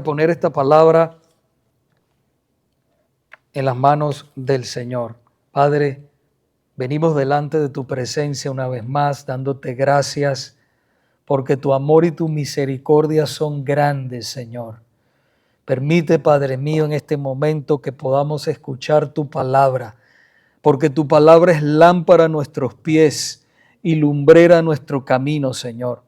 poner esta palabra en las manos del Señor. Padre, venimos delante de tu presencia una vez más, dándote gracias porque tu amor y tu misericordia son grandes, Señor. Permite, Padre mío, en este momento que podamos escuchar tu palabra, porque tu palabra es lámpara a nuestros pies y lumbrera a nuestro camino, Señor.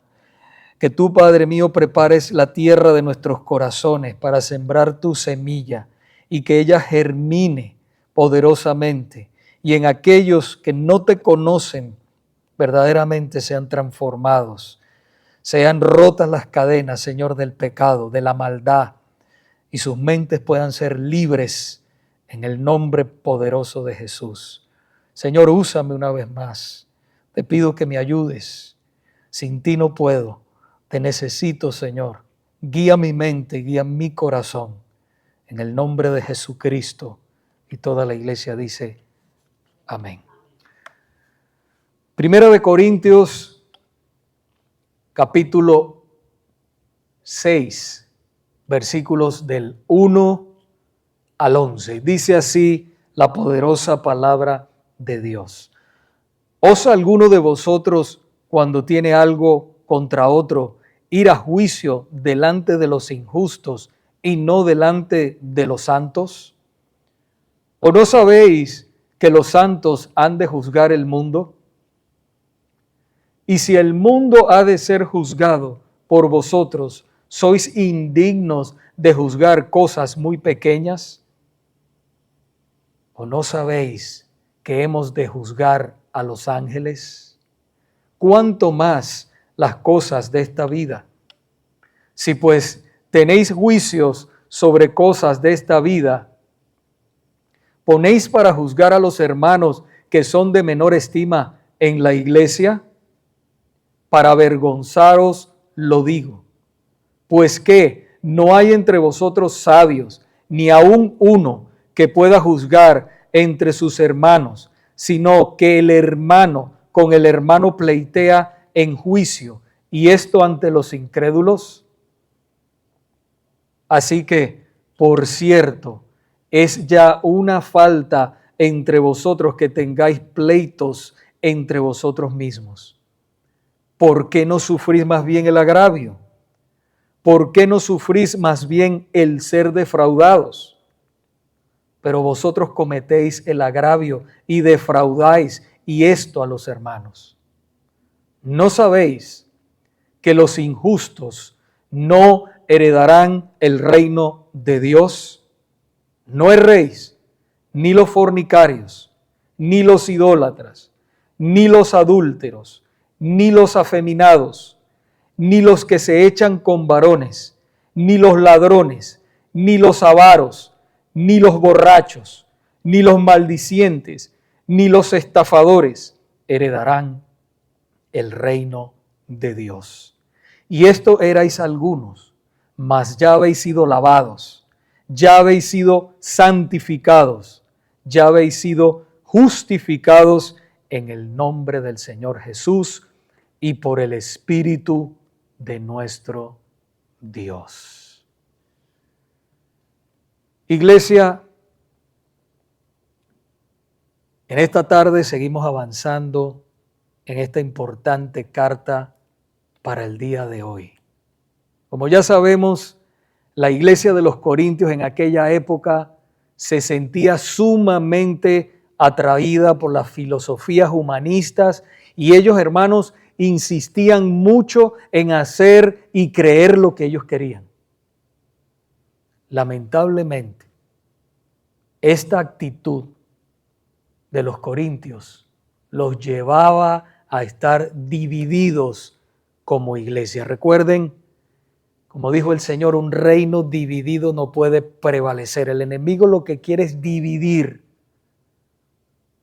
Que tú, Padre mío, prepares la tierra de nuestros corazones para sembrar tu semilla y que ella germine poderosamente. Y en aquellos que no te conocen, verdaderamente sean transformados. Sean rotas las cadenas, Señor, del pecado, de la maldad, y sus mentes puedan ser libres en el nombre poderoso de Jesús. Señor, úsame una vez más. Te pido que me ayudes. Sin ti no puedo. Te necesito, Señor. Guía mi mente, guía mi corazón. En el nombre de Jesucristo. Y toda la iglesia dice, amén. Primera de Corintios, capítulo 6, versículos del 1 al 11. Dice así la poderosa palabra de Dios. ¿Osa alguno de vosotros, cuando tiene algo contra otro, ir a juicio delante de los injustos y no delante de los santos? ¿O no sabéis que los santos han de juzgar el mundo? Y si el mundo ha de ser juzgado por vosotros, ¿sois indignos de juzgar cosas muy pequeñas? ¿O no sabéis que hemos de juzgar a los ángeles? ¿Cuánto más las cosas de esta vida? Si pues tenéis juicios sobre cosas de esta vida, ¿ponéis para juzgar a los hermanos que son de menor estima en la iglesia? Para avergonzaros lo digo. Pues que no hay entre vosotros sabios, ni aun uno que pueda juzgar entre sus hermanos, sino que el hermano con el hermano pleitea en juicio, y esto ante los incrédulos. Así que, por cierto, es ya una falta entre vosotros que tengáis pleitos entre vosotros mismos. ¿Por qué no sufrís más bien el agravio? ¿Por qué no sufrís más bien el ser defraudados? Pero vosotros cometéis el agravio y defraudáis, y esto a los hermanos. ¿No sabéis que los injustos no heredarán el reino de Dios? No erréis, ni los fornicarios, ni los idólatras, ni los adúlteros, ni los afeminados, ni los que se echan con varones, ni los ladrones, ni los avaros, ni los borrachos, ni los maldicientes, ni los estafadores heredarán el reino de Dios. Y esto erais algunos, mas ya habéis sido lavados, ya habéis sido santificados, ya habéis sido justificados en el nombre del Señor Jesús y por el Espíritu de nuestro Dios. Iglesia, en esta tarde seguimos avanzando en esta importante carta para el día de hoy. Como ya sabemos, la iglesia de los Corintios en aquella época se sentía sumamente atraída por las filosofías humanistas y ellos, hermanos, insistían mucho en hacer y creer lo que ellos querían. Lamentablemente, esta actitud de los corintios los llevaba a estar divididos como iglesia. Recuerden, como dijo el Señor, un reino dividido no puede prevalecer. El enemigo lo que quiere es dividir,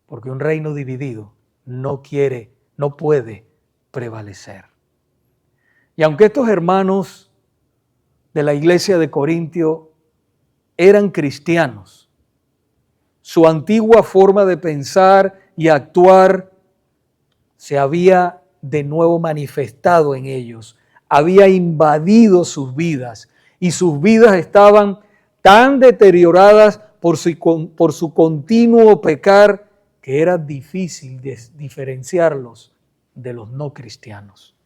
porque un reino dividido no puede prevalecer. Y aunque estos hermanos de la iglesia de Corintio eran cristianos, su antigua forma de pensar y actuar se había de nuevo manifestado en ellos, había invadido sus vidas y sus vidas estaban tan deterioradas por su continuo pecar que era difícil diferenciarlos de los no cristianos.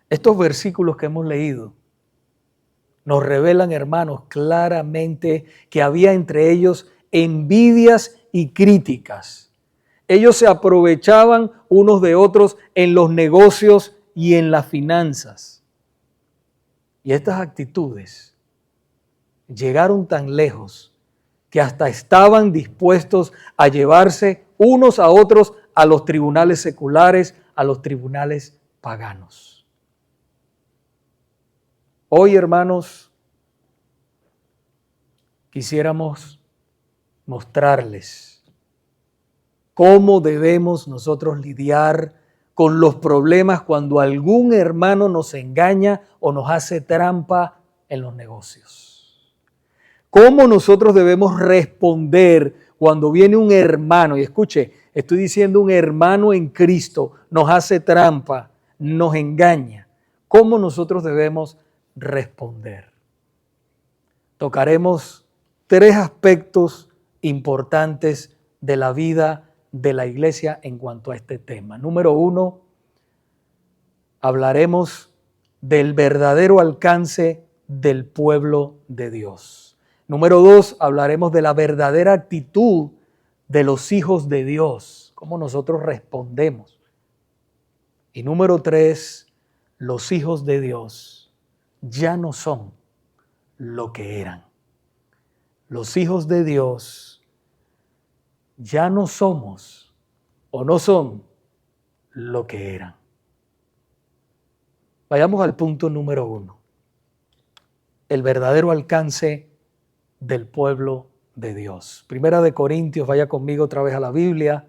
Estos versículos que hemos leído nos revelan, hermanos, claramente que había entre ellos envidias y críticas. Ellos se aprovechaban unos de otros en los negocios y en las finanzas. Y estas actitudes llegaron tan lejos que hasta estaban dispuestos a llevarse unos a otros a los tribunales seculares, a los tribunales paganos. Hoy, hermanos, quisiéramos mostrarles cómo debemos nosotros lidiar con los problemas cuando algún hermano nos engaña o nos hace trampa en los negocios. Cómo nosotros debemos responder cuando viene un hermano, y escuche, estoy diciendo un hermano en Cristo, nos hace trampa, nos engaña. ¿Cómo nosotros debemos responder? Tocaremos 3 aspectos importantes de la vida de la iglesia en cuanto a este tema. Número 1, hablaremos del verdadero alcance del pueblo de Dios. Número 2, hablaremos de la verdadera actitud de los hijos de Dios, cómo nosotros respondemos. Y número 3, los hijos de Dios ya no son lo que eran. Los hijos de Dios ya no somos o no son lo que eran. Vayamos al punto número 1. El verdadero alcance del pueblo de Dios. Primera de Corintios, vaya conmigo otra vez a la Biblia,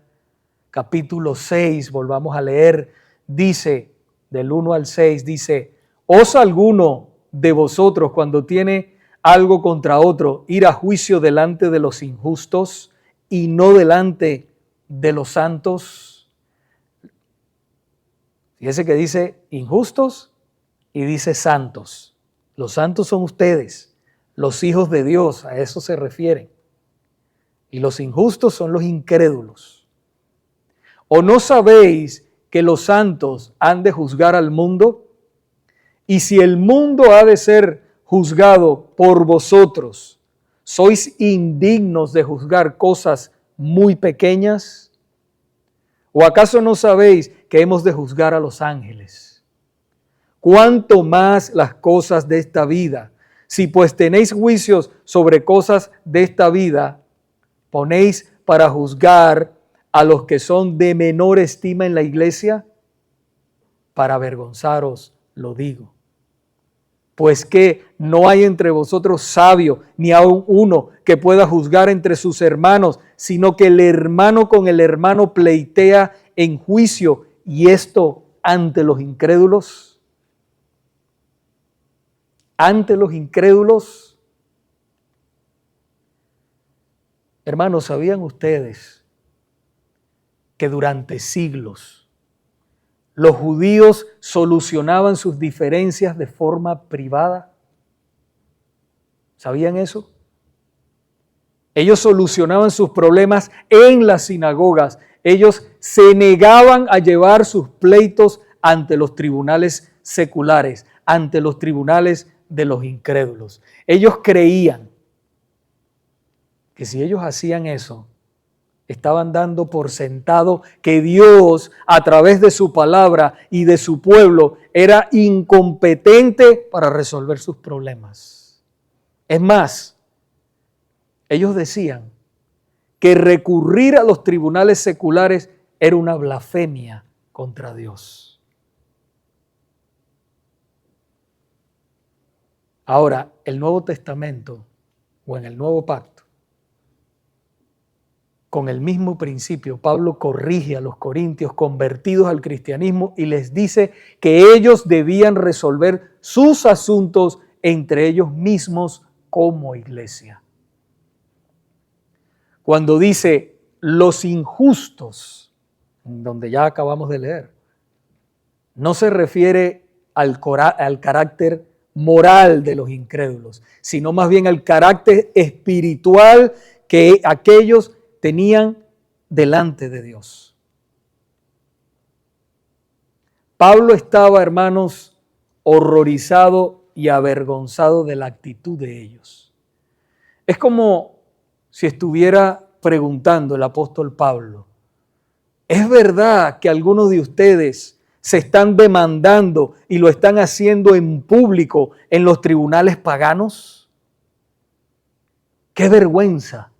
capítulo 6, volvamos a leer, dice, del 1 al 6, dice, ¿osa alguno de vosotros cuando tiene algo contra otro ir a juicio delante de los injustos y no delante de los santos? Fíjese que dice injustos y dice santos. Los santos son ustedes, los hijos de Dios, a eso se refieren. Y los injustos son los incrédulos. ¿O no sabéis que los santos han de juzgar al mundo? Y si el mundo ha de ser juzgado por vosotros, ¿sois indignos de juzgar cosas muy pequeñas? ¿O acaso no sabéis que hemos de juzgar a los ángeles? ¿Cuánto más las cosas de esta vida? Si pues tenéis juicios sobre cosas de esta vida, ¿ponéis para juzgar a los que son de menor estima en la iglesia? Para avergonzaros lo digo. Pues que no hay entre vosotros sabio, ni aun uno que pueda juzgar entre sus hermanos, sino que el hermano con el hermano pleitea en juicio, y esto ante los incrédulos. Ante los incrédulos. Hermanos, ¿sabían ustedes que durante siglos los judíos solucionaban sus diferencias de forma privada? ¿Sabían eso? Ellos solucionaban sus problemas en las sinagogas. Ellos se negaban a llevar sus pleitos ante los tribunales seculares, ante los tribunales de los incrédulos. Ellos creían que si ellos hacían eso, estaban dando por sentado que Dios, a través de su palabra y de su pueblo, era incompetente para resolver sus problemas. Es más, ellos decían que recurrir a los tribunales seculares era una blasfemia contra Dios. Ahora, el Nuevo Testamento o en el Nuevo Pacto, con el mismo principio, Pablo corrige a los corintios convertidos al cristianismo y les dice que ellos debían resolver sus asuntos entre ellos mismos como iglesia. Cuando dice los injustos, donde ya acabamos de leer, no se refiere al carácter moral de los incrédulos, sino más bien al carácter espiritual que aquellos tenían delante de Dios. Pablo estaba, hermanos, horrorizado y avergonzado de la actitud de ellos. Es como si estuviera preguntando el apóstol Pablo: ¿es verdad que algunos de ustedes se están demandando y lo están haciendo en público en los tribunales paganos? ¡Qué vergüenza!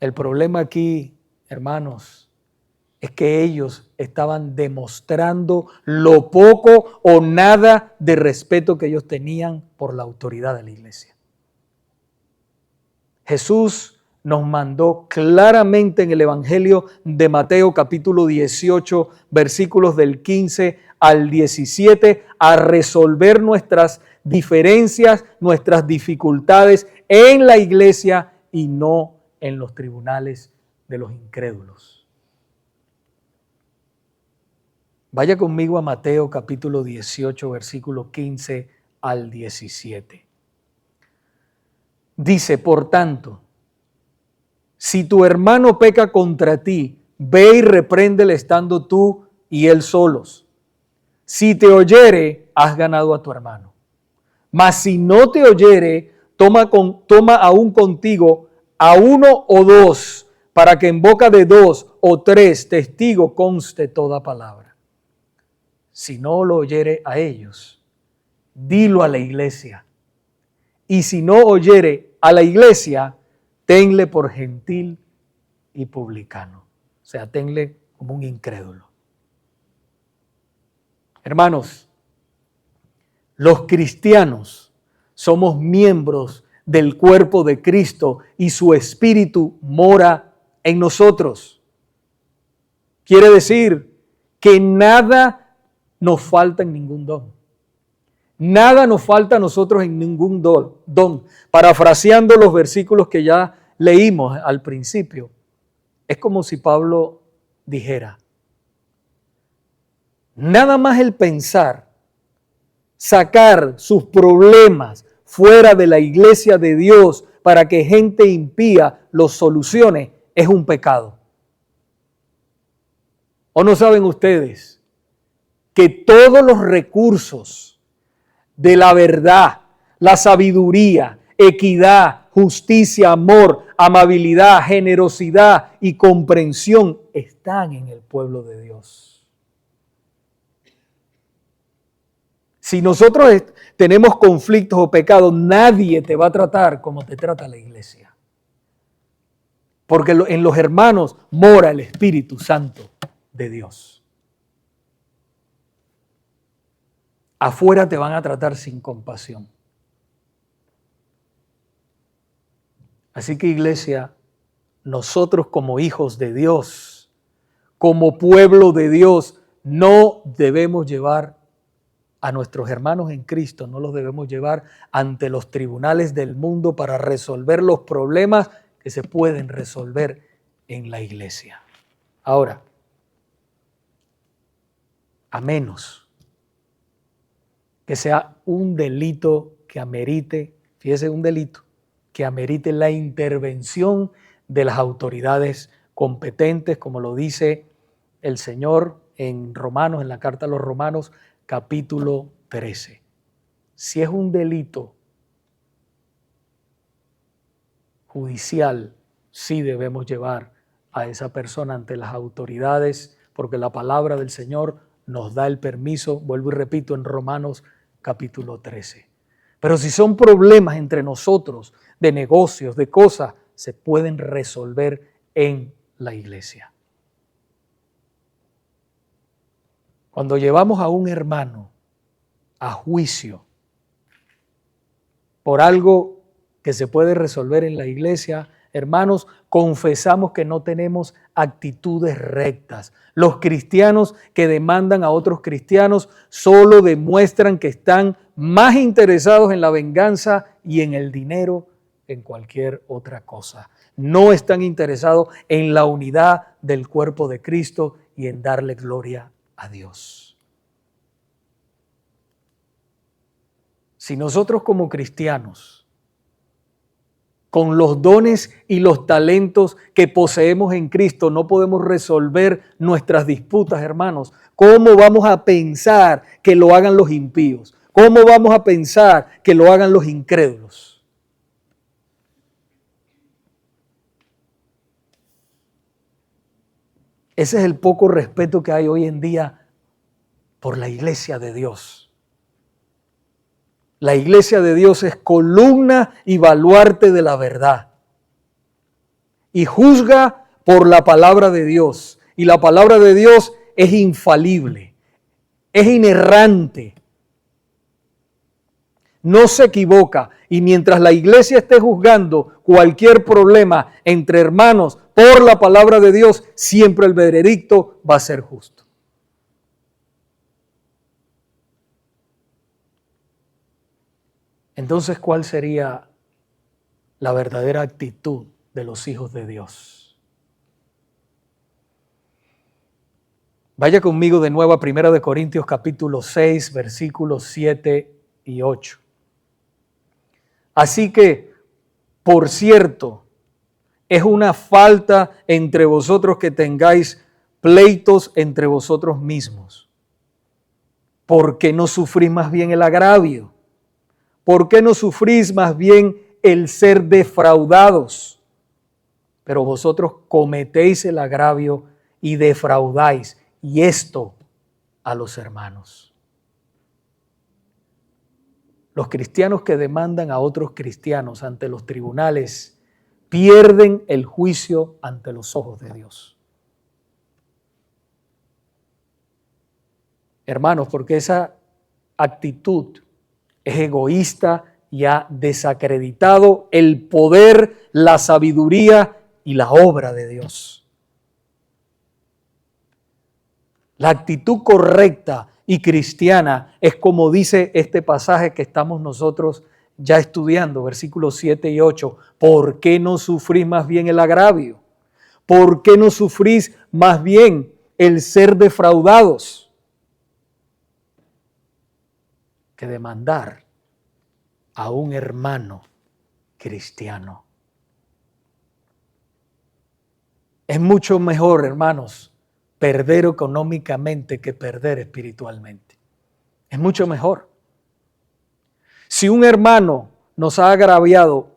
El problema aquí, hermanos, es que ellos estaban demostrando lo poco o nada de respeto que ellos tenían por la autoridad de la iglesia. Jesús nos mandó claramente en el Evangelio de Mateo capítulo 18, versículos del 15 al 17, a resolver nuestras diferencias, nuestras dificultades en la iglesia y no en los tribunales de los incrédulos. Vaya conmigo a Mateo capítulo 18, versículo 15 al 17. Dice: por tanto, si tu hermano peca contra ti, ve y repréndele estando tú y él solos. Si te oyere, has ganado a tu hermano. Mas si no te oyere, toma aún contigo a uno o dos, para que en boca de dos o tres testigos conste toda palabra. Si no lo oyere a ellos, dilo a la iglesia. Y si no oyere a la iglesia, tenle por gentil y publicano. O sea, tenle como un incrédulo. Hermanos, los cristianos somos miembros del cuerpo de Cristo y su Espíritu mora en nosotros. Quiere decir que nada nos falta en ningún don. Nada nos falta a nosotros en ningún don. Parafraseando los versículos que ya leímos al principio, es como si Pablo dijera: nada más el pensar sacar sus problemas fuera de la iglesia de Dios para que gente impía los solucione es un pecado. ¿O no saben ustedes que todos los recursos de la verdad, la sabiduría, equidad, justicia, amor, amabilidad, generosidad y comprensión están en el pueblo de Dios? Si nosotros tenemos conflictos o pecados, nadie te va a tratar como te trata la iglesia. Porque en los hermanos mora el Espíritu Santo de Dios. Afuera te van a tratar sin compasión. Así que, iglesia, nosotros como hijos de Dios, como pueblo de Dios, no debemos llevar a nuestros hermanos en Cristo, no los debemos llevar ante los tribunales del mundo para resolver los problemas que se pueden resolver en la iglesia. Ahora, a menos que sea un delito que amerite, fíjese, un delito que amerite la intervención de las autoridades competentes, como lo dice el Señor en Romanos, en la carta a los Romanos, capítulo 13. Si es un delito judicial, sí debemos llevar a esa persona ante las autoridades, porque la palabra del Señor nos da el permiso, vuelvo y repito, en Romanos capítulo 13. Pero si son problemas entre nosotros, de negocios, de cosas, se pueden resolver en la iglesia. Cuando llevamos a un hermano a juicio por algo que se puede resolver en la iglesia, hermanos, confesamos que no tenemos actitudes rectas. Los cristianos que demandan a otros cristianos solo demuestran que están más interesados en la venganza y en el dinero que en cualquier otra cosa. No están interesados en la unidad del cuerpo de Cristo y en darle gloria a Dios. Si nosotros como cristianos, con los dones y los talentos que poseemos en Cristo, no podemos resolver nuestras disputas, hermanos, ¿cómo vamos a pensar que lo hagan los impíos? ¿Cómo vamos a pensar que lo hagan los incrédulos? Ese es el poco respeto que hay hoy en día por la iglesia de Dios. La iglesia de Dios es columna y baluarte de la verdad. Y juzga por la palabra de Dios. Y la palabra de Dios es infalible, es inerrante. No se equivoca. Y mientras la iglesia esté juzgando cualquier problema entre hermanos por la palabra de Dios, siempre el veredicto va a ser justo. Entonces, ¿cuál sería la verdadera actitud de los hijos de Dios? Vaya conmigo de nuevo a 1 Corintios capítulo 6, versículos 7 y 8. Así que, por cierto, es una falta entre vosotros que tengáis pleitos entre vosotros mismos. ¿Por qué no sufrís más bien el agravio? ¿Por qué no sufrís más bien el ser defraudados? Pero vosotros cometéis el agravio y defraudáis, y esto a los hermanos. Los cristianos que demandan a otros cristianos ante los tribunales pierden el juicio ante los ojos de Dios. Hermanos, porque esa actitud es egoísta y ha desacreditado el poder, la sabiduría y la obra de Dios. La actitud correcta y cristiana es como dice este pasaje que estamos nosotros ya estudiando, versículos 7 y 8. ¿Por qué no sufrís más bien el agravio? ¿Por qué no sufrís más bien el ser defraudados? Que demandar a un hermano cristiano. Es mucho mejor, hermanos, perder económicamente que perder espiritualmente. Es mucho mejor. Si un hermano nos ha agraviado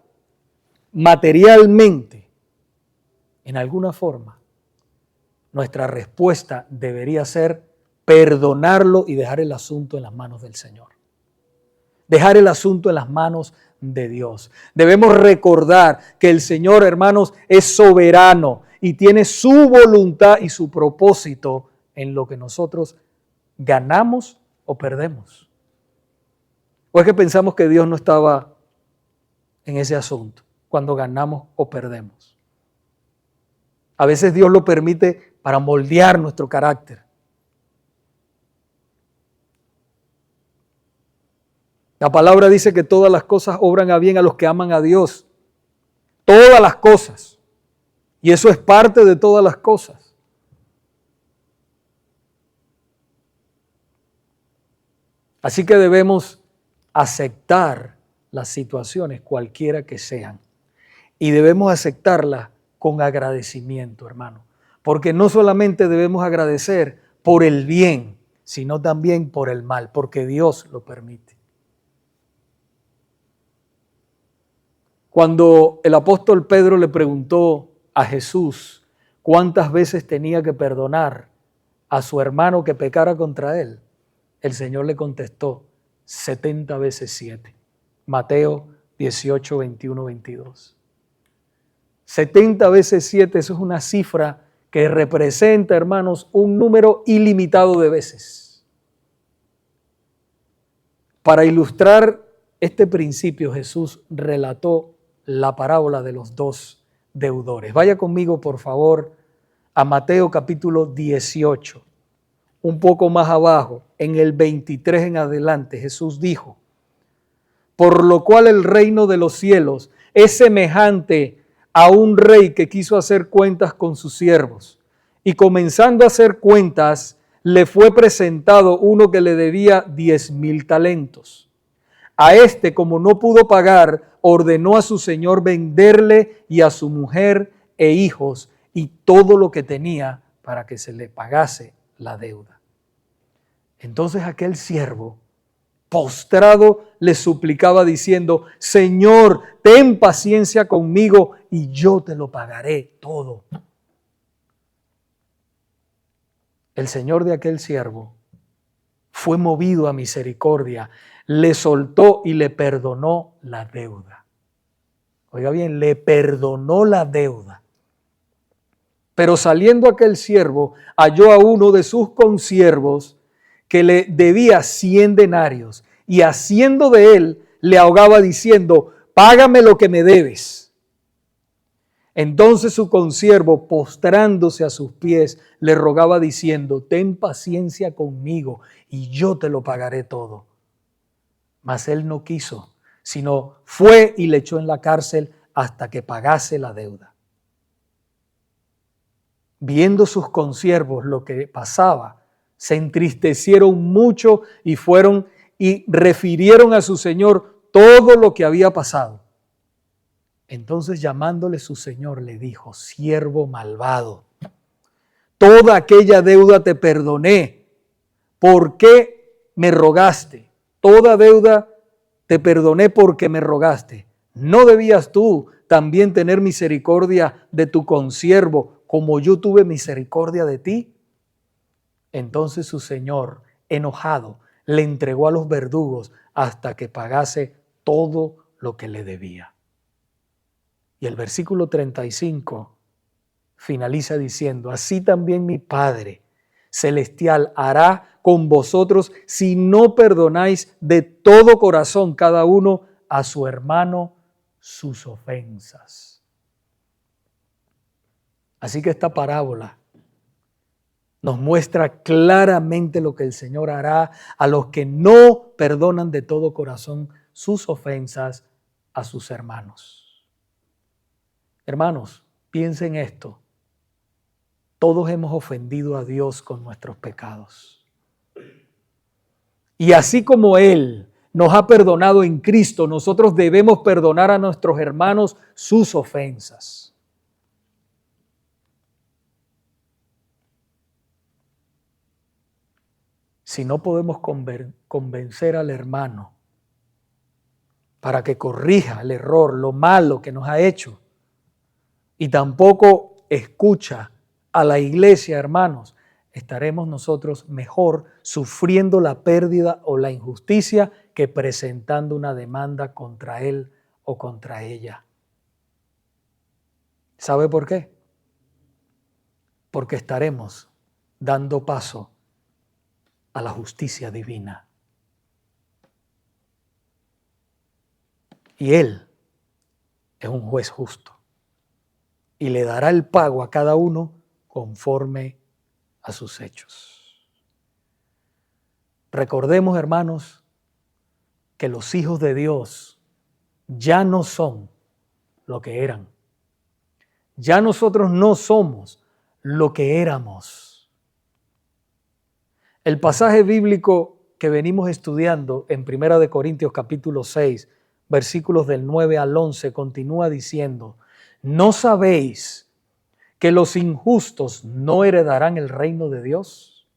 materialmente, en alguna forma, nuestra respuesta debería ser perdonarlo y dejar el asunto en las manos del Señor. Dejar el asunto en las manos de Dios. Debemos recordar que el Señor, hermanos, es soberano y tiene su voluntad y su propósito en lo que nosotros ganamos o perdemos. ¿O es que pensamos que Dios no estaba en ese asunto cuando ganamos o perdemos? A veces Dios lo permite para moldear nuestro carácter. La palabra dice que todas las cosas obran a bien a los que aman a Dios. Todas las cosas. Y eso es parte de todas las cosas. Así que debemos aceptar las situaciones cualquiera que sean. Y debemos aceptarlas con agradecimiento, hermano. Porque no solamente debemos agradecer por el bien, sino también por el mal, porque Dios lo permite. Cuando el apóstol Pedro le preguntó a Jesús cuántas veces tenía que perdonar a su hermano que pecara contra él, el Señor le contestó 70 veces 7. Mateo 18, 21, 22. 70 veces 7, eso es una cifra que representa, hermanos, un número ilimitado de veces. Para ilustrar este principio, Jesús relató la parábola de los dos deudores. Vaya conmigo, por favor, a Mateo capítulo 18. Un poco más abajo, en el 23 en adelante, Jesús dijo: por lo cual el reino de los cielos es semejante a un rey que quiso hacer cuentas con sus siervos. Y comenzando a hacer cuentas, le fue presentado uno que le debía 10,000 talentos. A este, como no pudo pagar, ordenó a su señor venderle y a su mujer e hijos y todo lo que tenía para que se le pagase la deuda. Entonces aquel siervo, postrado, le suplicaba diciendo: Señor, ten paciencia conmigo y yo te lo pagaré todo. El señor de aquel siervo fue movido a misericordia, le soltó y le perdonó la deuda. Oiga bien, le perdonó la deuda. Pero saliendo aquel siervo, halló a uno de sus consiervos que le debía 100 denarios y haciendo de él, le ahogaba diciendo: págame lo que me debes. Entonces su consiervo, postrándose a sus pies, le rogaba diciendo: ten paciencia conmigo y yo te lo pagaré todo. Mas él no quiso, sino fue y le echó en la cárcel hasta que pagase la deuda. Viendo sus consiervos lo que pasaba, se entristecieron mucho y fueron y refirieron a su señor todo lo que había pasado. Entonces, llamándole su señor, le dijo: siervo malvado, toda aquella deuda te perdoné. ¿Por qué me rogaste? Toda deuda te perdoné porque me rogaste. ¿No debías tú también tener misericordia de tu consiervo como yo tuve misericordia de ti? Entonces su señor, enojado, le entregó a los verdugos hasta que pagase todo lo que le debía. Y el versículo 35 finaliza diciendo: así también mi Padre celestial hará con vosotros si no perdonáis de todo corazón cada uno a su hermano sus ofensas. Así que esta parábola nos muestra claramente lo que el Señor hará a los que no perdonan de todo corazón sus ofensas a sus hermanos. Hermanos, piensen esto. Todos hemos ofendido a Dios con nuestros pecados. Y así como Él nos ha perdonado en Cristo, nosotros debemos perdonar a nuestros hermanos sus ofensas. Si no podemos convencer al hermano para que corrija el error, lo malo que nos ha hecho, y tampoco escucha a la iglesia, hermanos, estaremos nosotros mejor sufriendo la pérdida o la injusticia que presentando una demanda contra él o contra ella. ¿Sabe por qué? Porque estaremos dando paso a la justicia divina. Y Él es un juez justo y le dará el pago a cada uno conforme a sus hechos. Recordemos, hermanos, que los hijos de Dios ya no son lo que eran. Ya nosotros no somos lo que éramos. El pasaje bíblico que venimos estudiando en 1 Corintios capítulo 6, versículos del 9 al 11, continúa diciendo: ¿no sabéis que los injustos no heredarán el reino de Dios?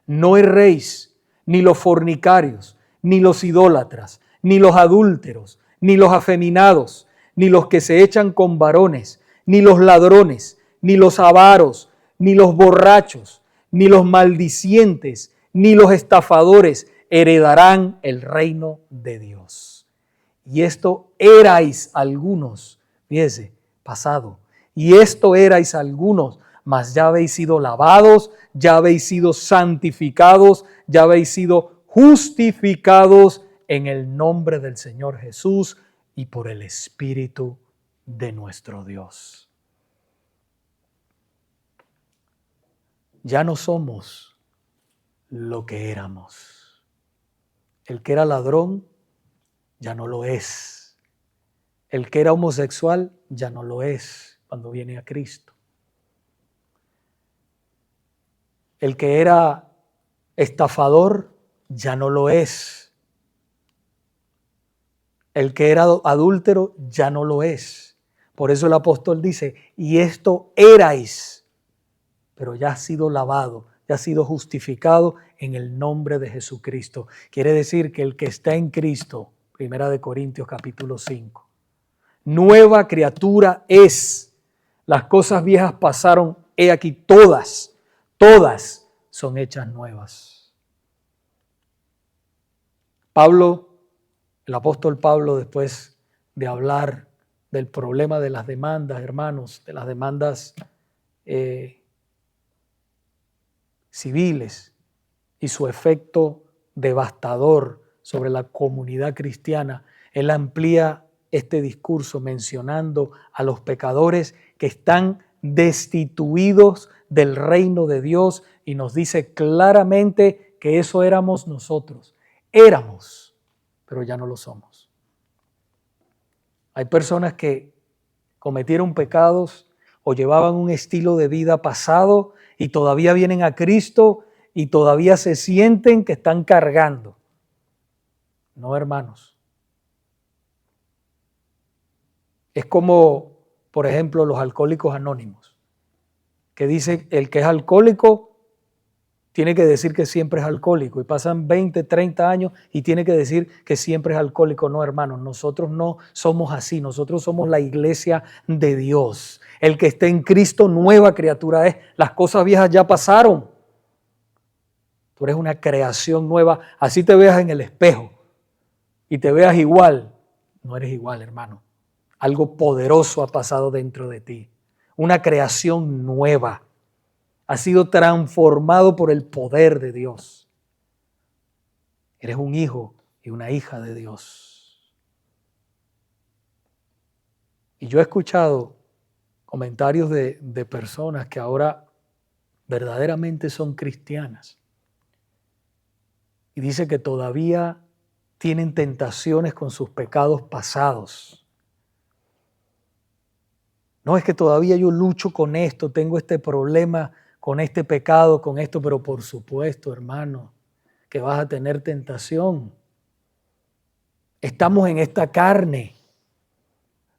No erréis, ni los fornicarios, ni los idólatras, ni los adúlteros, ni los afeminados, ni los que se echan con varones, ni los ladrones, ni los avaros, ni los borrachos, ni los maldicientes, ni los estafadores heredarán el reino de Dios. Y esto erais algunos, fíjese, pasado, y esto erais algunos, mas ya habéis sido lavados, ya habéis sido santificados, ya habéis sido justificados en el nombre del Señor Jesús y por el Espíritu de nuestro Dios. Ya no somos lo que éramos. El que era ladrón ya no lo es. El que era homosexual ya no lo es cuando viene a Cristo. El que era estafador ya no lo es. El que era adúltero ya no lo es. Por eso el apóstol dice, y esto erais, pero ya ha sido lavado, ya ha sido justificado en el nombre de Jesucristo. Quiere decir que el que está en Cristo, 1 Corintios capítulo 5, nueva criatura es. Las cosas viejas pasaron, he aquí todas son hechas nuevas. Pablo, el apóstol Pablo, después de hablar del problema de las demandas, hermanos, de las demandas civiles y su efecto devastador sobre la comunidad cristiana, él amplía este discurso mencionando a los pecadores que están destituidos del reino de Dios y nos dice claramente que eso éramos nosotros. Éramos, pero ya no lo somos. Hay personas que cometieron pecados o llevaban un estilo de vida pasado y todavía vienen a Cristo y todavía se sienten que están cargando. No, hermanos. Es como, por ejemplo, los alcohólicos anónimos, que dicen el que es alcohólico tiene que decir que siempre es alcohólico y pasan 20, 30 años y tiene que decir que siempre es alcohólico. No, hermanos, nosotros no somos así, nosotros somos la iglesia de Dios. El que esté en Cristo, nueva criatura es. Las cosas viejas ya pasaron. Tú eres una creación nueva, así te veas en el espejo y te veas igual. No eres igual, hermano. Algo poderoso ha pasado dentro de ti. Una creación nueva. Ha sido transformado por el poder de Dios. Eres un hijo y una hija de Dios. Y yo he escuchado comentarios de personas que ahora verdaderamente son cristianas. Y dice que todavía tienen tentaciones con sus pecados pasados. No, es que todavía yo lucho con esto, tengo este problema con este pecado, con esto, pero por supuesto, hermano, que vas a tener tentación. Estamos en esta carne.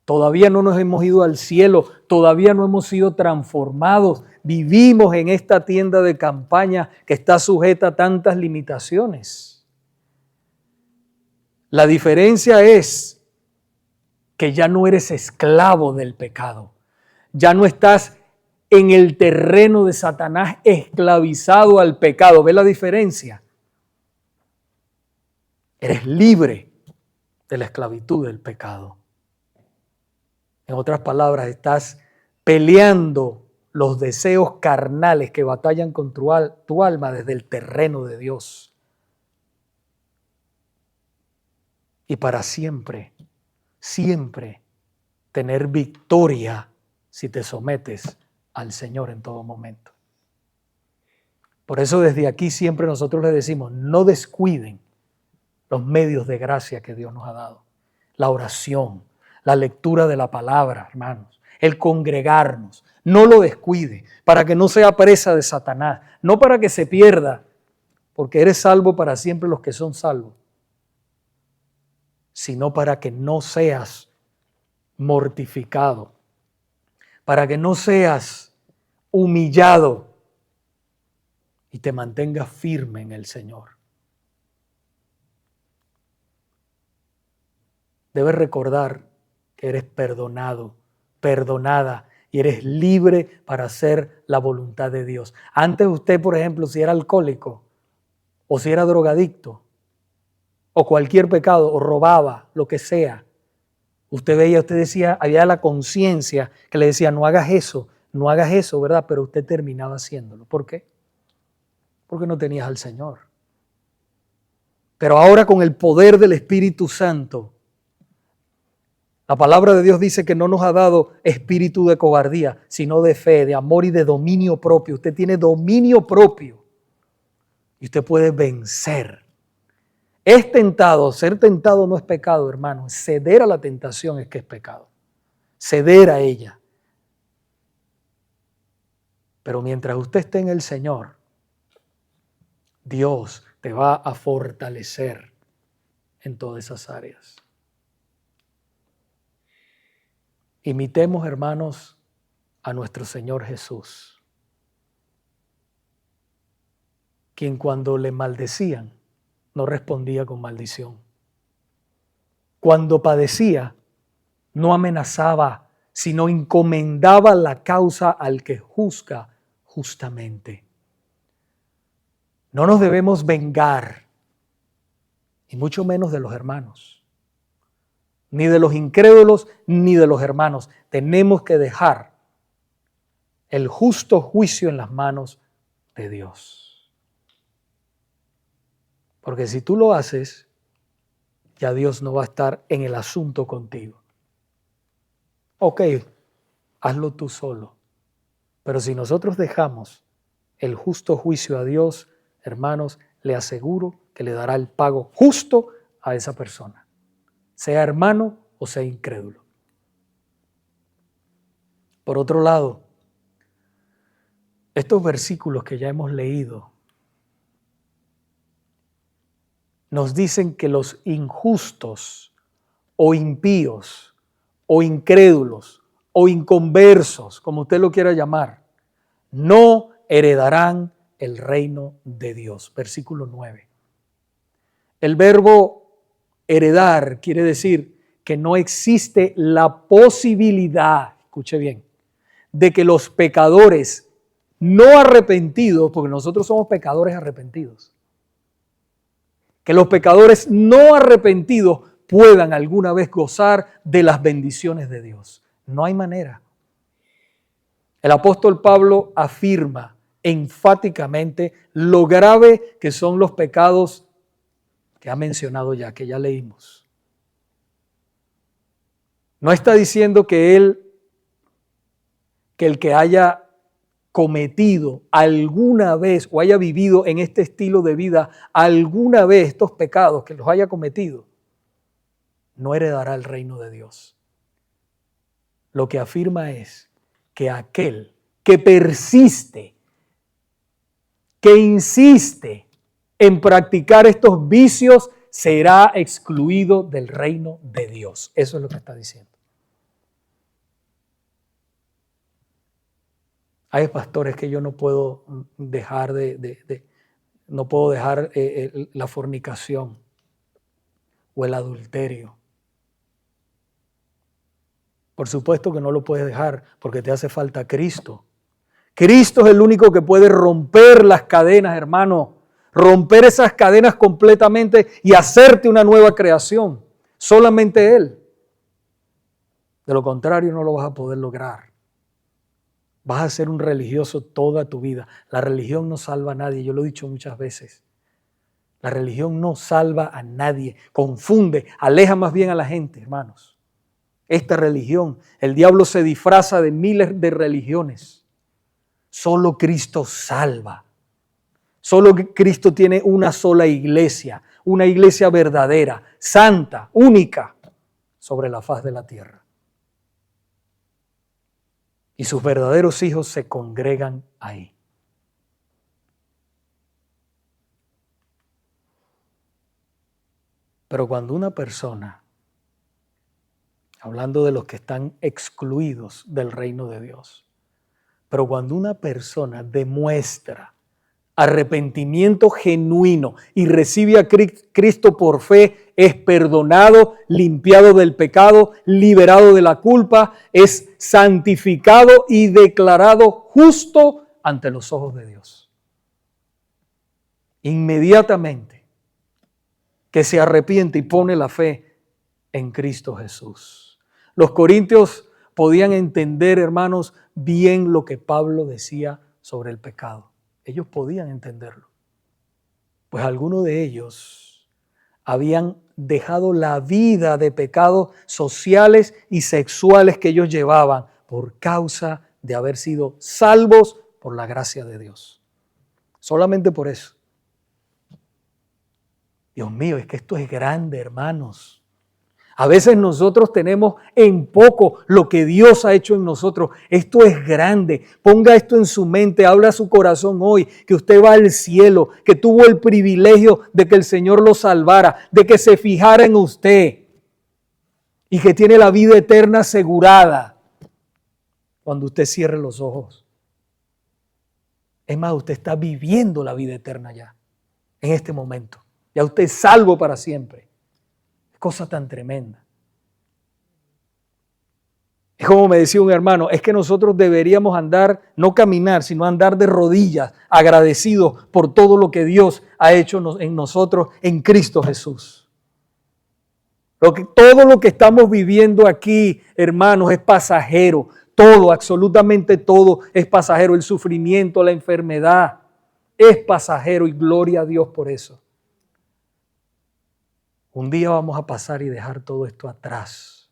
Todavía no nos hemos ido al cielo, todavía no hemos sido transformados. Vivimos en esta tienda de campaña que está sujeta a tantas limitaciones. La diferencia es que ya no eres esclavo del pecado. Ya no estás en el terreno de Satanás esclavizado al pecado. ¿Ves la diferencia? Eres libre de la esclavitud del pecado. En otras palabras, estás peleando los deseos carnales que batallan con tu alma desde el terreno de Dios. Y para siempre, siempre tener victoria si te sometes al Señor en todo momento. Por eso desde aquí siempre nosotros les decimos, no descuiden los medios de gracia que Dios nos ha dado. La oración, la lectura de la palabra, hermanos, el congregarnos. No lo descuide para que no sea presa de Satanás, no para que se pierda, porque eres salvo para siempre los que son salvos, sino para que no seas mortificado, para que no seas humillado y te mantengas firme en el Señor. Debes recordar que eres perdonado, perdonada y eres libre para hacer la voluntad de Dios. Antes usted, por ejemplo, si era alcohólico o si era drogadicto o cualquier pecado o robaba, lo que sea, usted veía, usted decía, había la conciencia que le decía, no hagas eso, ¿verdad? Pero usted terminaba haciéndolo. ¿Por qué? Porque no tenías al Señor. Pero ahora con el poder del Espíritu Santo, la palabra de Dios dice que no nos ha dado espíritu de cobardía, sino de fe, de amor y de dominio propio. Usted tiene dominio propio y usted puede vencer. Es tentado, ser tentado no es pecado, hermano. Ceder a la tentación es que es pecado. Ceder a ella. Pero mientras usted esté en el Señor, Dios te va a fortalecer en todas esas áreas. Imitemos, hermanos, a nuestro Señor Jesús, quien cuando le maldecían no respondía con maldición. Cuando padecía no amenazaba, sino encomendaba la causa al que juzga justamente. No nos debemos vengar, y mucho menos de los hermanos, ni de los incrédulos, ni de los hermanos. Tenemos que dejar el justo juicio en las manos de Dios. Porque si tú lo haces, ya Dios no va a estar en el asunto contigo. Ok, hazlo tú solo. Pero si nosotros dejamos el justo juicio a Dios, hermanos, le aseguro que le dará el pago justo a esa persona, sea hermano o sea incrédulo. Por otro lado, estos versículos que ya hemos leído nos dicen que los injustos o impíos o incrédulos o inconversos, como usted lo quiera llamar, no heredarán el reino de Dios. Versículo 9. El verbo heredar quiere decir que no existe la posibilidad, escuche bien, de que los pecadores no arrepentidos, porque nosotros somos pecadores arrepentidos, que los pecadores no arrepentidos puedan alguna vez gozar de las bendiciones de Dios. No hay manera. El apóstol Pablo afirma enfáticamente lo grave que son los pecados que ha mencionado ya, que ya leímos. No está diciendo que el que haya cometido alguna vez o haya vivido en este estilo de vida alguna vez estos pecados, que los haya cometido, no heredará el reino de Dios. Lo que afirma es que aquel que persiste, que insiste en practicar estos vicios, será excluido del reino de Dios. Eso es lo que está diciendo. Hay pastores que yo no puedo dejar no puedo dejar la fornicación o el adulterio. Por supuesto que no lo puedes dejar porque te hace falta Cristo. Cristo es el único que puede romper las cadenas, hermano. Romper esas cadenas completamente y hacerte una nueva creación. Solamente Él. De lo contrario no lo vas a poder lograr. Vas a ser un religioso toda tu vida. La religión no salva a nadie, yo lo he dicho muchas veces. La religión no salva a nadie, confunde, aleja más bien a la gente, hermanos. Esta religión, el diablo se disfraza de miles de religiones. Solo Cristo salva. Solo Cristo tiene una sola iglesia, una iglesia verdadera, santa, única, sobre la faz de la tierra. Y sus verdaderos hijos se congregan ahí. Pero cuando una persona, hablando de los que están excluidos del reino de Dios, pero cuando una persona demuestra arrepentimiento genuino y recibe a Cristo por fe, es perdonado, limpiado del pecado, liberado de la culpa, es santificado y declarado justo ante los ojos de Dios. Inmediatamente que se arrepiente y pone la fe en Cristo Jesús. Los corintios podían entender, hermanos, bien lo que Pablo decía sobre el pecado. Ellos podían entenderlo, pues algunos de ellos habían dejado la vida de pecados sociales y sexuales que ellos llevaban por causa de haber sido salvos por la gracia de Dios. Solamente por eso. Dios mío, es que esto es grande, hermanos. A veces nosotros tenemos en poco lo que Dios ha hecho en nosotros. Esto es grande. Ponga esto en su mente, habla a su corazón hoy, que usted va al cielo, que tuvo el privilegio de que el Señor lo salvara, de que se fijara en usted y que tiene la vida eterna asegurada. cuando usted cierre los ojos. Es más, usted está viviendo la vida eterna ya, en este momento. Ya usted es salvo para siempre. Es cosa tan tremenda. Es como me decía un hermano, es que nosotros deberíamos andar, no caminar, sino andar de rodillas, agradecidos por todo lo que Dios ha hecho en nosotros, en Cristo Jesús. Todo lo que estamos viviendo aquí, hermanos, es pasajero. Todo, absolutamente todo es pasajero. El sufrimiento, la enfermedad, es pasajero y gloria a Dios por eso. Un día vamos a pasar y dejar todo esto atrás.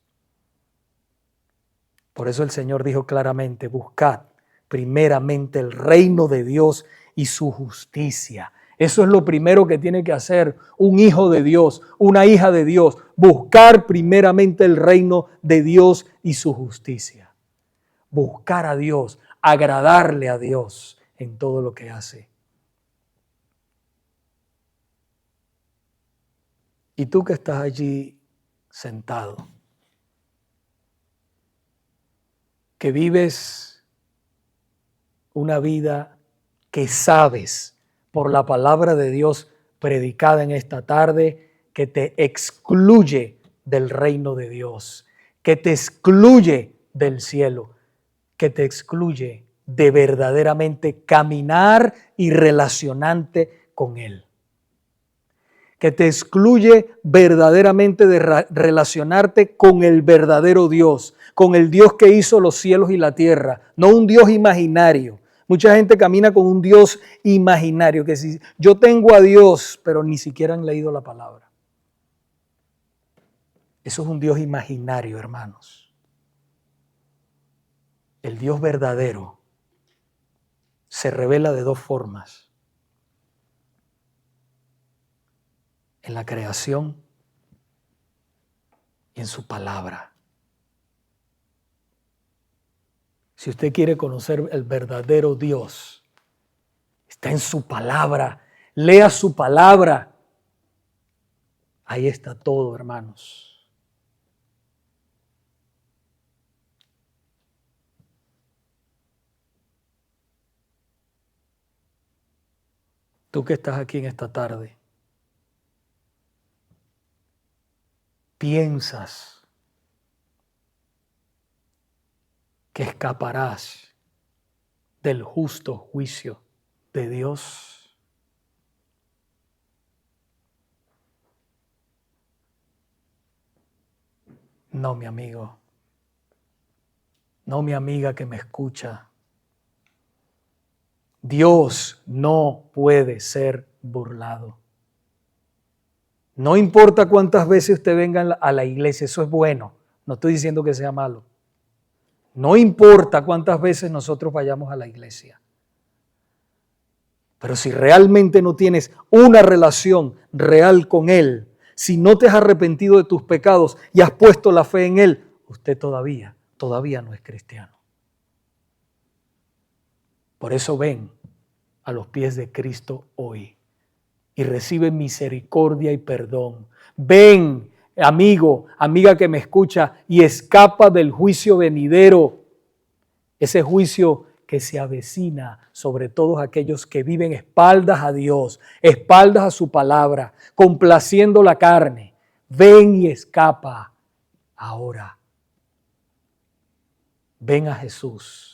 Por eso el Señor dijo claramente, buscad primeramente el reino de Dios y su justicia. Eso es lo primero que tiene que hacer un hijo de Dios, una hija de Dios. Buscar primeramente el reino de Dios y su justicia. Buscar a Dios, agradarle a Dios en todo lo que hace. Y tú que estás allí sentado, que vives una vida que sabes por la palabra de Dios predicada en esta tarde, que te excluye del reino de Dios, que te excluye del cielo, que te excluye de verdaderamente caminar y relacionarte con Él, que te excluye verdaderamente de relacionarte con el verdadero Dios, con el Dios que hizo los cielos y la tierra, no un Dios imaginario. Mucha gente camina con un Dios imaginario, que si yo tengo a Dios, pero ni siquiera han leído la palabra. Eso es un Dios imaginario, hermanos. El Dios verdadero se revela de dos formas. En la creación y en su palabra. Si usted quiere conocer el verdadero Dios, está en su palabra. Lea su palabra. Ahí está todo, hermanos. Tú que estás aquí en esta tarde, piensas que escaparás del justo juicio de Dios. No, mi amigo. No, mi amiga que me escucha. Dios no puede ser burlado. No importa cuántas veces usted venga a la iglesia, eso es bueno. No estoy diciendo que sea malo. No importa cuántas veces nosotros vayamos a la iglesia. Pero si realmente no tienes una relación real con Él, si no te has arrepentido de tus pecados y has puesto la fe en Él, usted todavía no es cristiano. Por eso ven a los pies de Cristo hoy y recibe misericordia y perdón. Ven, amigo, amiga que me escucha, y escapa del juicio venidero. Ese juicio que se avecina sobre todos aquellos que viven espaldas a Dios, espaldas a su palabra, complaciendo la carne. Ven y escapa ahora. Ven a Jesús.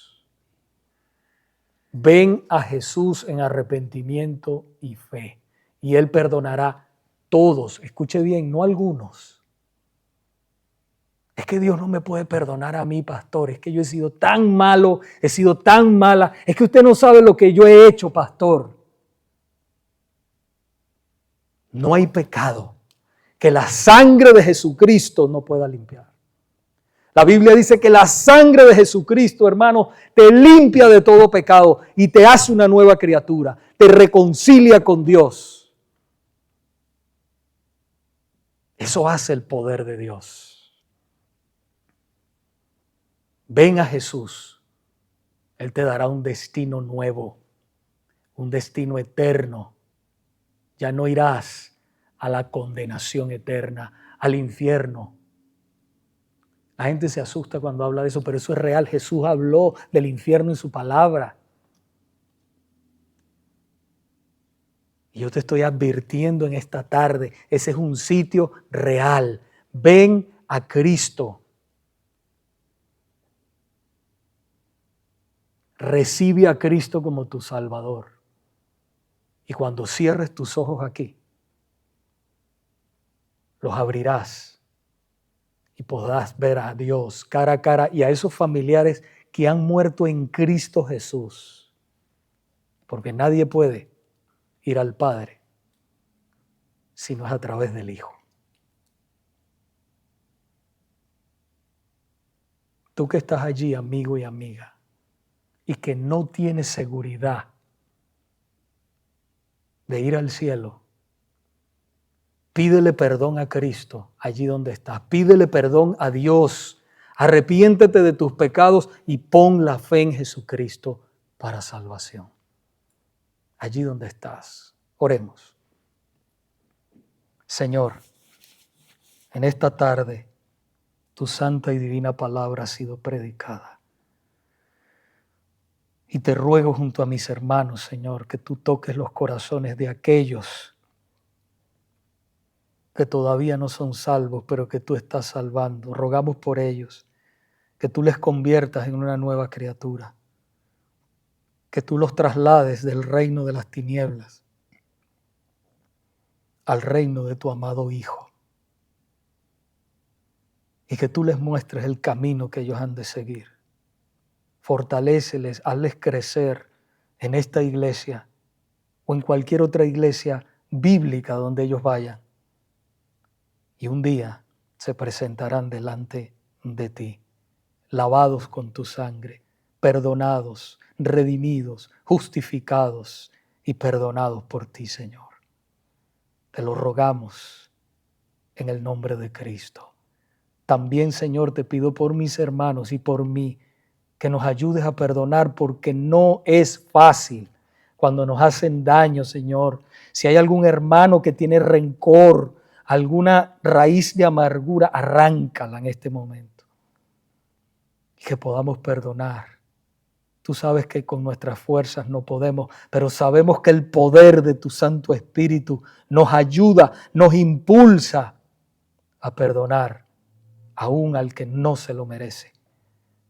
Ven a Jesús en arrepentimiento y fe. Y Él perdonará todos. Escuche bien, no algunos. Es que Dios no me puede perdonar a mí, pastor. Es que yo he sido tan malo, he sido tan mala. Es que usted no sabe lo que yo he hecho, pastor. No hay pecado que la sangre de Jesucristo no pueda limpiar. La Biblia dice que la sangre de Jesucristo, hermano, te limpia de todo pecado y te hace una nueva criatura. Te reconcilia con Dios. Eso hace el poder de Dios. Ven a Jesús. Él te dará un destino nuevo, un destino eterno. Ya no irás a la condenación eterna, al infierno. La gente se asusta cuando habla de eso, pero eso es real. Jesús habló del infierno en su palabra. Y yo te estoy advirtiendo en esta tarde, ese es un sitio real. Ven a Cristo. Recibe a Cristo como tu Salvador. Y cuando cierres tus ojos aquí, los abrirás y podrás ver a Dios cara a cara y a esos familiares que han muerto en Cristo Jesús. Porque nadie puede ir al Padre si no es a través del Hijo. Tú que estás allí, amigo y amiga, y que no tienes seguridad de ir al cielo, pídele perdón a Cristo allí donde estás. Pídele perdón a Dios. Arrepiéntete de tus pecados y pon la fe en Jesucristo para salvación. Allí donde estás. Oremos. Señor, en esta tarde tu santa y divina palabra ha sido predicada. Y te ruego junto a mis hermanos, Señor, que tú toques los corazones de aquellos que todavía no son salvos, pero que tú estás salvando. Rogamos por ellos, que tú les conviertas en una nueva criatura, que tú los traslades del reino de las tinieblas al reino de tu amado Hijo, y que tú les muestres el camino que ellos han de seguir. Fortaléceles, hazles crecer en esta iglesia o en cualquier otra iglesia bíblica donde ellos vayan. Y un día se presentarán delante de ti, lavados con tu sangre, perdonados, redimidos, justificados y perdonados por ti, Señor. Te lo rogamos en el nombre de Cristo. También, Señor, te pido por mis hermanos y por mí, que nos ayudes a perdonar, porque no es fácil cuando nos hacen daño, Señor. Si hay algún hermano que tiene rencor, alguna raíz de amargura, arráncala en este momento. Y que podamos perdonar. Tú sabes que con nuestras fuerzas no podemos, pero sabemos que el poder de tu Santo Espíritu nos ayuda, nos impulsa a perdonar aún al que no se lo merece.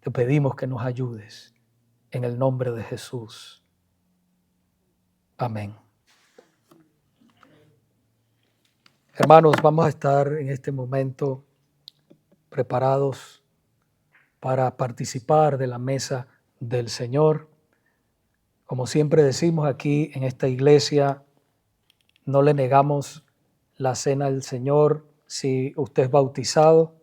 Te pedimos que nos ayudes en el nombre de Jesús. Amén. Hermanos, vamos a estar en este momento preparados para participar de la mesa del Señor. Como siempre decimos aquí en esta iglesia, no le negamos la cena al Señor. Si usted es bautizado,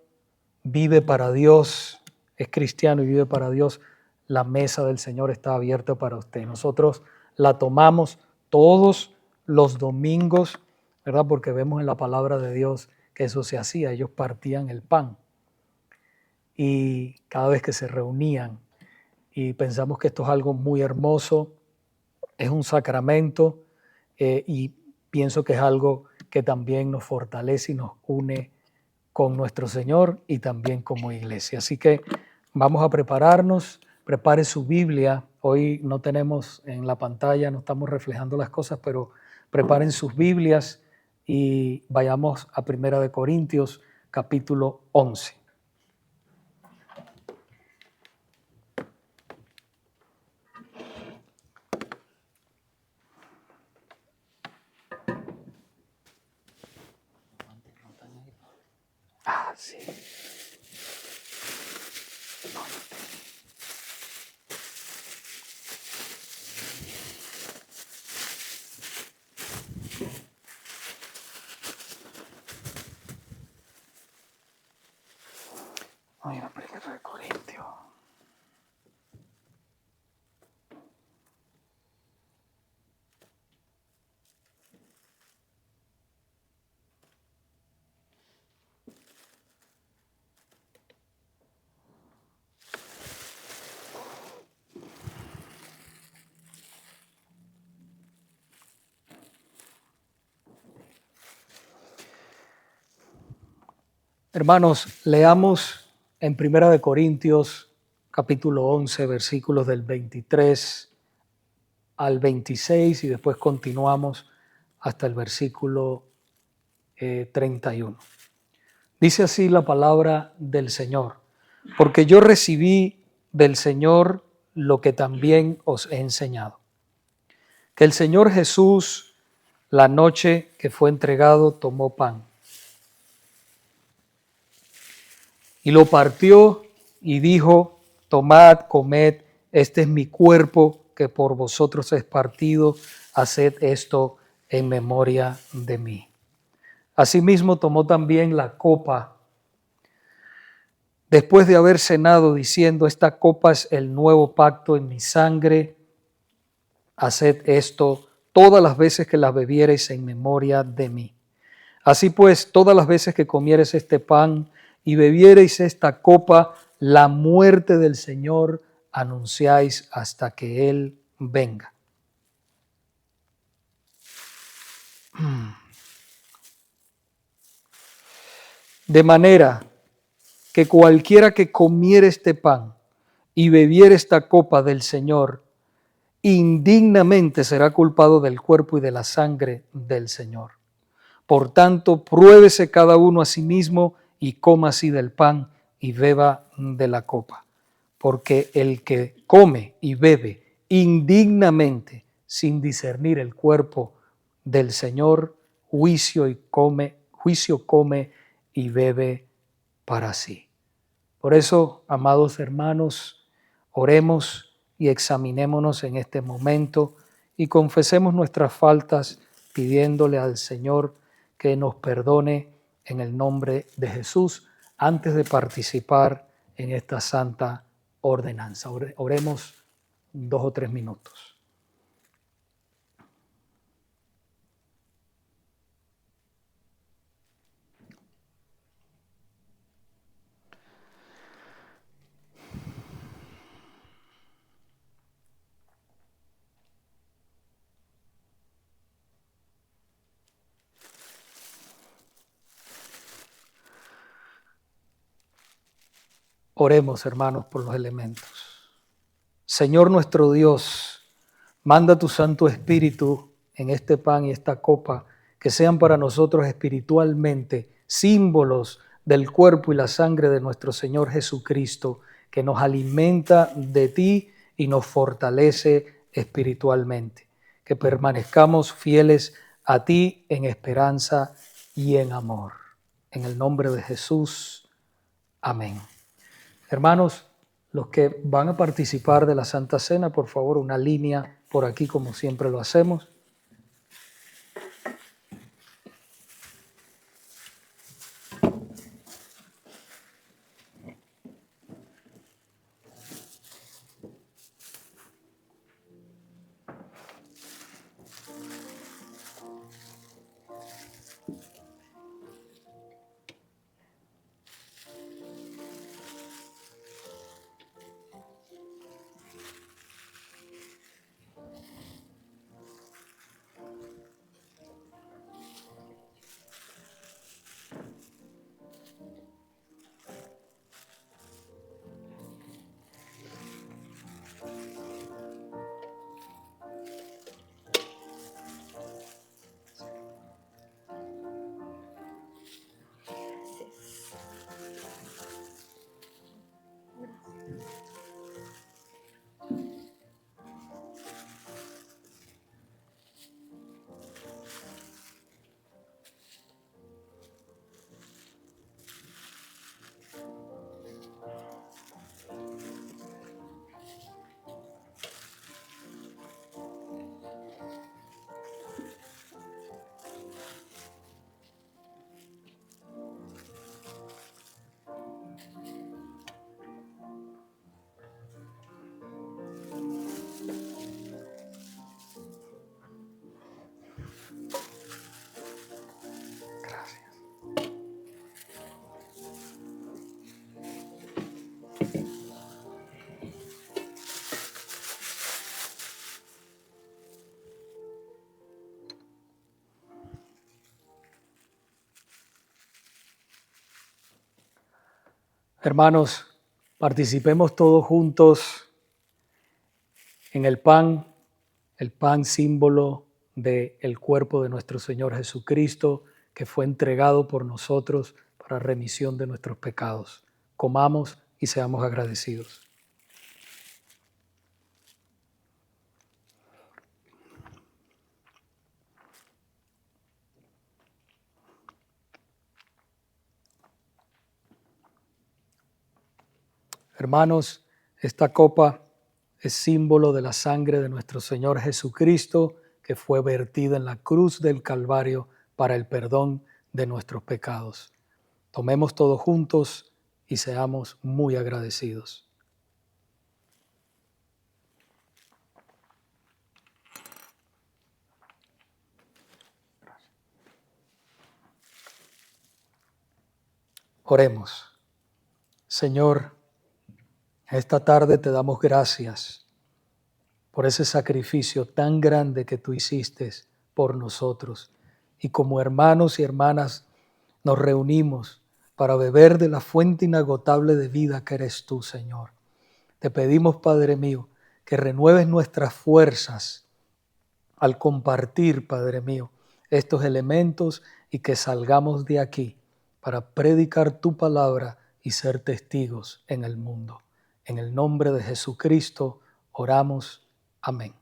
vive para Dios, es cristiano y vive para Dios, la mesa del Señor está abierta para usted. Nosotros la tomamos todos los domingos, ¿verdad? Porque vemos en la palabra de Dios que eso se hacía. Ellos partían el pan y cada vez que se reunían, y pensamos que esto es algo muy hermoso, es un sacramento y pienso que es algo que también nos fortalece y nos une con nuestro Señor y también como iglesia. Así que vamos a prepararnos, prepare su Biblia. Hoy no tenemos en la pantalla, no estamos reflejando las cosas, pero preparen sus Biblias y vayamos a 1 Corintios capítulo 11. Ah, sí. Mira, 1 Corintios. Hermanos, leamos en Primera de Corintios, capítulo 11, versículos del 23 al 26 y después continuamos hasta el versículo 31. Dice así la palabra del Señor: porque yo recibí del Señor lo que también os he enseñado, que el Señor Jesús, la noche que fue entregado, tomó pan y lo partió y dijo: tomad, comed, este es mi cuerpo que por vosotros es partido, haced esto en memoria de mí. Asimismo tomó también la copa después de haber cenado, diciendo: esta copa es el nuevo pacto en mi sangre, haced esto todas las veces que la bebiereis en memoria de mí. Así pues, todas las veces que comiereis este pan y bebiereis esta copa, la muerte del Señor anunciáis hasta que Él venga. De manera que cualquiera que comiere este pan y bebiere esta copa del Señor, indignamente será culpado del cuerpo y de la sangre del Señor. Por tanto, pruébese cada uno a sí mismo y coma así del pan y beba de la copa. Porque el que come y bebe indignamente, sin discernir el cuerpo del Señor, juicio come y bebe para sí. Por eso, amados hermanos, oremos y examinémonos en este momento y confesemos nuestras faltas, pidiéndole al Señor que nos perdone en el nombre de Jesús antes de participar en esta santa ordenanza. Oremos 2 o 3 minutos. Oremos, hermanos, por los elementos. Señor nuestro Dios, manda tu Santo Espíritu en este pan y esta copa, que sean para nosotros espiritualmente símbolos del cuerpo y la sangre de nuestro Señor Jesucristo, que nos alimenta de ti y nos fortalece espiritualmente. Que permanezcamos fieles a ti en esperanza y en amor. En el nombre de Jesús. Amén. Hermanos, los que van a participar de la Santa Cena, por favor, una línea por aquí como siempre lo hacemos. Hermanos, participemos todos juntos en el pan símbolo del cuerpo de nuestro Señor Jesucristo, que fue entregado por nosotros para remisión de nuestros pecados. Comamos y seamos agradecidos. Hermanos, esta copa es símbolo de la sangre de nuestro Señor Jesucristo, que fue vertida en la cruz del Calvario para el perdón de nuestros pecados. Tomemos todos juntos y seamos muy agradecidos. Oremos. Señor, esta tarde te damos gracias por ese sacrificio tan grande que tú hiciste por nosotros. Y como hermanos y hermanas nos reunimos para beber de la fuente inagotable de vida que eres tú, Señor. Te pedimos, Padre mío, que renueves nuestras fuerzas al compartir, Padre mío, estos elementos y que salgamos de aquí para predicar tu palabra y ser testigos en el mundo. En el nombre de Jesucristo oramos. Amén.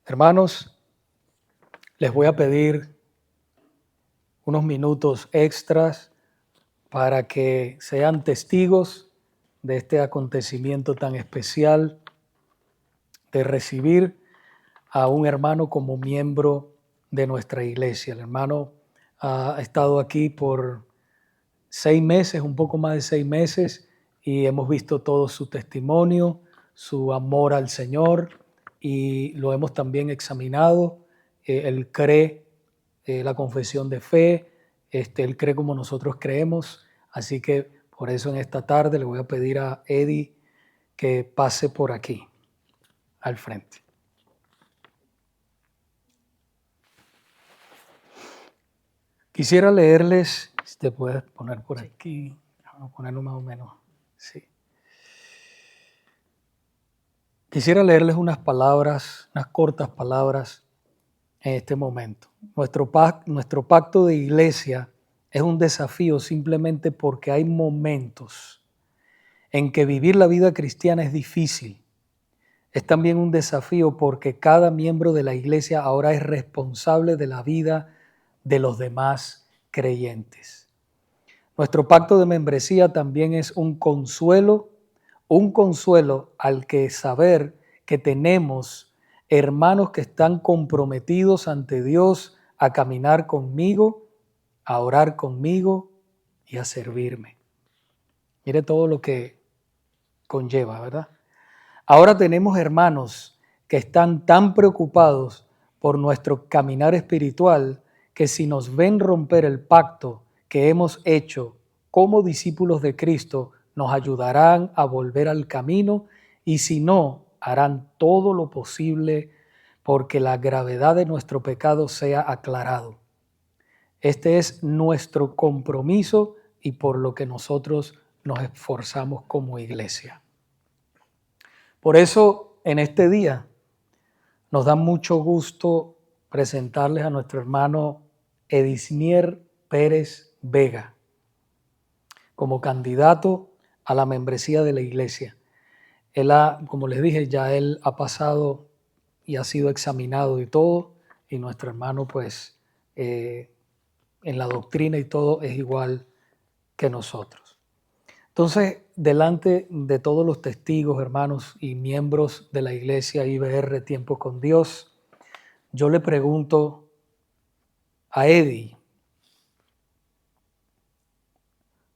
Hermanos, les voy a pedir unos minutos extras para que sean testigos de este acontecimiento tan especial de recibir a un hermano como miembro de nuestra iglesia. El hermano ha estado aquí por 6 meses, un poco más de 6 meses, y hemos visto todo su testimonio, su amor al Señor, y lo hemos también examinado. Él cree la confesión de fe, él cree como nosotros creemos, así que por eso en esta tarde le voy a pedir a Eddie que pase por aquí, al frente. Quisiera leerles, si te puedes poner por aquí, vamos a ponerlo más o menos, sí. Quisiera leerles unas palabras, unas cortas palabras en este momento. Nuestro pacto de iglesia es un desafío simplemente porque hay momentos en que vivir la vida cristiana es difícil. Es también un desafío porque cada miembro de la iglesia ahora es responsable de la vida de los demás creyentes. Nuestro pacto de membresía también es un consuelo al que saber que tenemos hermanos que están comprometidos ante Dios a caminar conmigo, a orar conmigo y a servirme. Mire todo lo que conlleva, ¿verdad? Ahora tenemos hermanos que están tan preocupados por nuestro caminar espiritual que si nos ven romper el pacto que hemos hecho como discípulos de Cristo, nos ayudarán a volver al camino y si no, harán todo lo posible porque la gravedad de nuestro pecado sea aclarado. Este es nuestro compromiso y por lo que nosotros nos esforzamos como iglesia. Por eso, en este día, nos da mucho gusto presentarles a nuestro hermano Edisnier Pérez Vega como candidato a la membresía de la iglesia. Él como les dije, ya él ha pasado y ha sido examinado y todo, y nuestro hermano pues en la doctrina y todo es igual que nosotros. Entonces, delante de todos los testigos, hermanos y miembros de la iglesia IBR Tiempo con Dios, yo le pregunto a Eddie,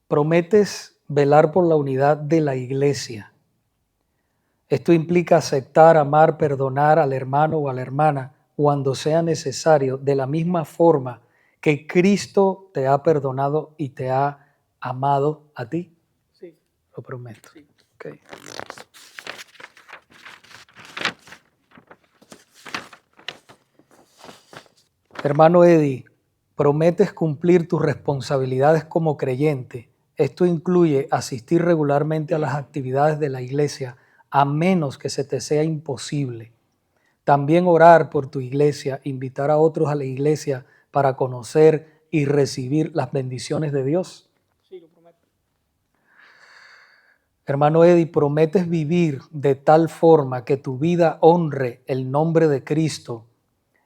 ¿prometes velar por la unidad de la iglesia? Esto implica aceptar, amar, perdonar al hermano o a la hermana cuando sea necesario, de la misma forma que Cristo te ha perdonado y te ha amado a ti. Sí. Lo prometo. Sí. Ok. Hermano Eddie, ¿prometes cumplir tus responsabilidades como creyente? Esto incluye asistir regularmente a las actividades de la iglesia, a menos que se te sea imposible. También orar por tu iglesia, invitar a otros a la iglesia para conocer y recibir las bendiciones de Dios. Sí, lo prometo. Hermano Eddie, ¿prometes vivir de tal forma que tu vida honre el nombre de Cristo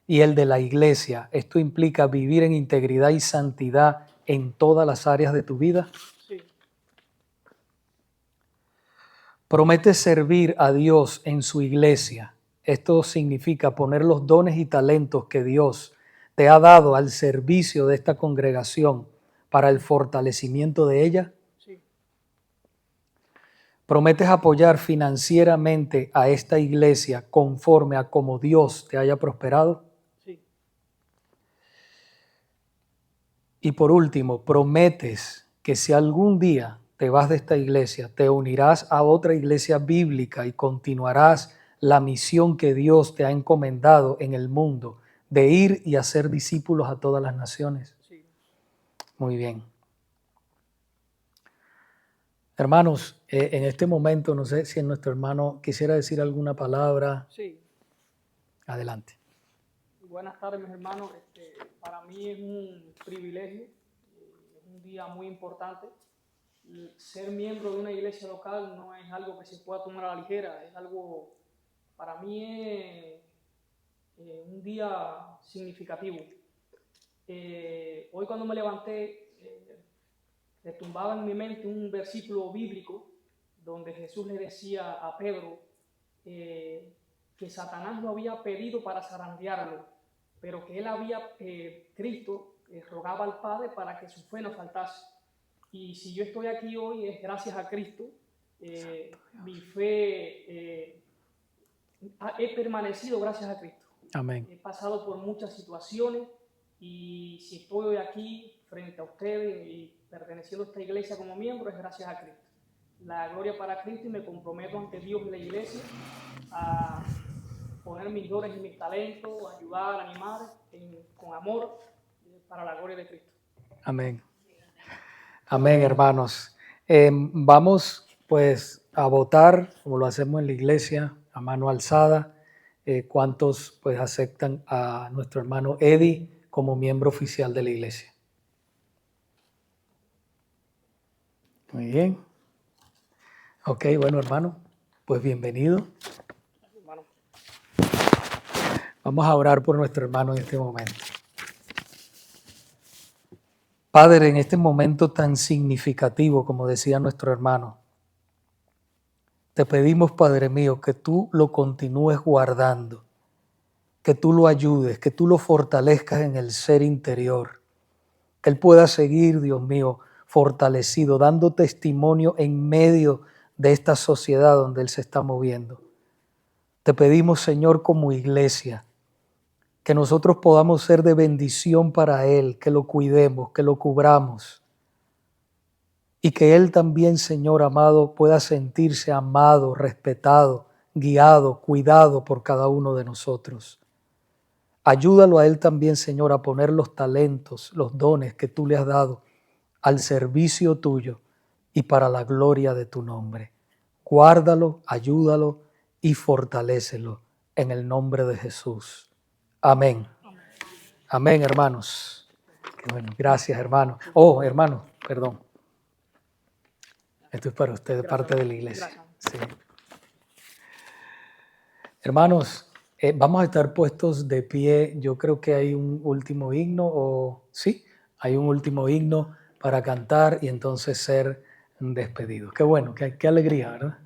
y el de la iglesia? Esto implica vivir en integridad y santidad en todas las áreas de tu vida. Sí, ¿Prometes servir a Dios en su iglesia? Esto significa poner los dones y talentos que Dios te ha dado al servicio de esta congregación para el fortalecimiento de ella. sí, ¿Prometes apoyar financieramente a esta iglesia conforme a como Dios te haya prosperado? sí, Y por último, ¿prometes que si algún día te vas de esta iglesia, te unirás a otra iglesia bíblica y continuarás la misión que Dios te ha encomendado en el mundo de ir y hacer discípulos a todas las naciones? sí. Muy bien. Hermanos, en este momento, no sé si nuestro hermano quisiera decir alguna palabra. Sí. Adelante. Buenas tardes, mis hermanos. Para mí es un privilegio, es un día muy importante. Ser miembro de una iglesia local no es algo que se pueda tomar a la ligera, es algo, para mí es un día significativo. Hoy cuando me levanté, retumbaba en mi mente un versículo bíblico donde Jesús le decía a Pedro que Satanás lo había pedido para zarandearlo, pero que él había, Cristo rogaba al Padre para que su fe no faltase. Y si yo estoy aquí hoy es gracias a Cristo. Mi fe, he permanecido gracias a Cristo. Amén. He pasado por muchas situaciones y si estoy hoy aquí frente a ustedes y perteneciendo a esta iglesia como miembro es gracias a Cristo. La gloria para Cristo, y me comprometo ante Dios y la iglesia a poner mis dones y mis talentos, ayudar, animar con amor para la gloria de Cristo. Amén. Amén, hermanos. Vamos pues a votar, como lo hacemos en la iglesia, a mano alzada. ¿Cuántos pues aceptan a nuestro hermano Eddie como miembro oficial de la iglesia? Muy bien. Ok, bueno, hermano, pues bienvenido. Hermano. Vamos a orar por nuestro hermano en este momento. Padre, en este momento tan significativo, como decía nuestro hermano, te pedimos, Padre mío, que tú lo continúes guardando, que tú lo ayudes, que tú lo fortalezcas en el ser interior, que él pueda seguir, Dios mío, fortalecido, dando testimonio en medio de esta sociedad donde él se está moviendo. Te pedimos, Señor, como iglesia, que nosotros podamos ser de bendición para él, que lo cuidemos, que lo cubramos, y que él también, Señor amado, pueda sentirse amado, respetado, guiado, cuidado por cada uno de nosotros. Ayúdalo a él también, Señor, a poner los talentos, los dones que tú le has dado al servicio tuyo y para la gloria de tu nombre. Guárdalo, ayúdalo y fortalécelo en el nombre de Jesús. Amén. Amén, hermanos. Bueno, gracias, hermano. Oh, hermano, perdón. Esto es para usted, de parte de la iglesia. Sí. Hermanos, vamos a estar puestos de pie. Yo creo que hay un último himno, o sí, hay un último himno para cantar y entonces ser despedidos. Qué bueno, qué alegría, ¿verdad?